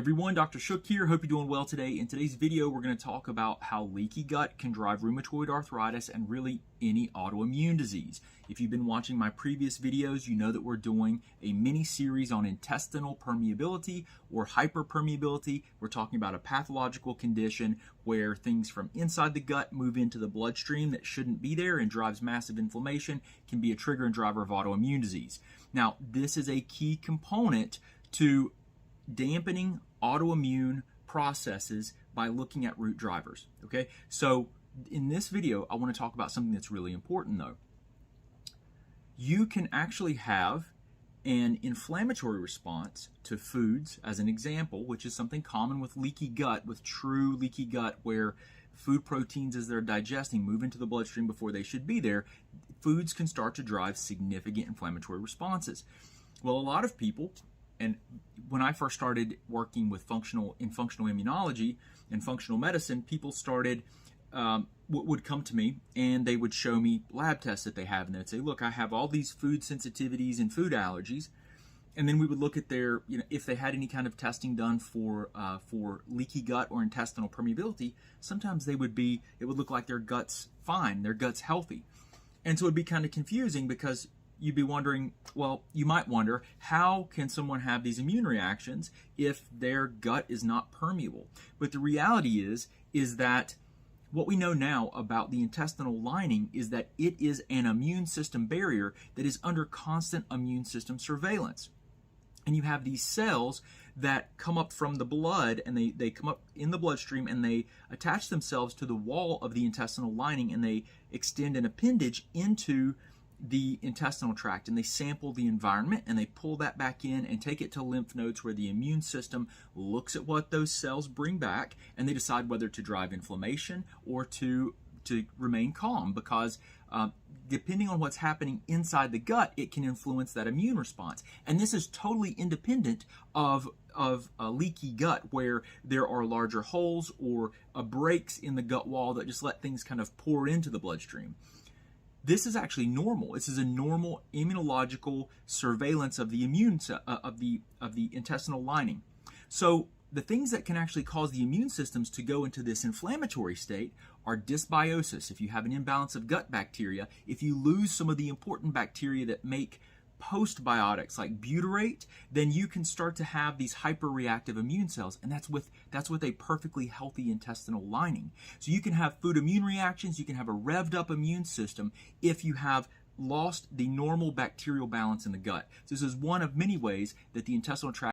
everyone, Dr. Shook here. Hope you're doing well today. In today's video, we're going to talk about how leaky gut can drive rheumatoid arthritis and really any autoimmune disease. If you've been watching my previous videos, you know that we're doing a mini series on intestinal permeability or hyperpermeability. We're talking about a pathological condition where things from inside the gut move into the bloodstream that shouldn't be there and drives massive inflammation, can be a trigger and driver of autoimmune disease. Now, this is a key component to dampening autoimmune processes by looking at root drivers. Okay, so in this video, I want to talk about something that's really important though. You can actually have an inflammatory response to foods, as an example, which is something common with leaky gut, with true leaky gut, where food proteins, as they're digesting, move into the bloodstream before they should be there. Foods can start to drive significant inflammatory responses. Well, a lot of people, and when I first started working with functional immunology and functional medicine, people would come to me and they would show me lab tests that they have, and they'd say, look, I have all these food sensitivities and food allergies. And then we would look at their, if they had any kind of testing done for leaky gut or intestinal permeability. Sometimes it would look like their gut's fine, their gut's healthy. And so it'd be kind of confusing, because you'd be wondering, well, you might wonder, how can someone have these immune reactions if their gut is not permeable? But the reality is that what we know now about the intestinal lining is that it is an immune system barrier that is under constant immune system surveillance. And you have these cells that come up from the blood, and they come up in the bloodstream, and they attach themselves to the wall of the intestinal lining, and they extend an appendage into the intestinal tract, and they sample the environment, and they pull that back in and take it to lymph nodes where the immune system looks at what those cells bring back, and they decide whether to drive inflammation or to remain calm, because depending on what's happening inside the gut, it can influence that immune response. And this is totally independent of a leaky gut, where there are larger holes or breaks in the gut wall that just let things kind of pour into the bloodstream. This is actually normal. This is a normal immunological surveillance of the of the intestinal lining. So the things that can actually cause the immune systems to go into this inflammatory state are dysbiosis. If you have an imbalance of gut bacteria, if you lose some of the important bacteria that make postbiotics like butyrate, then you can start to have these hyperreactive immune cells, and that's with a perfectly healthy intestinal lining. So you can have food immune reactions, you can have a revved up immune system if you have lost the normal bacterial balance in the gut. So this is one of many ways that the intestinal tract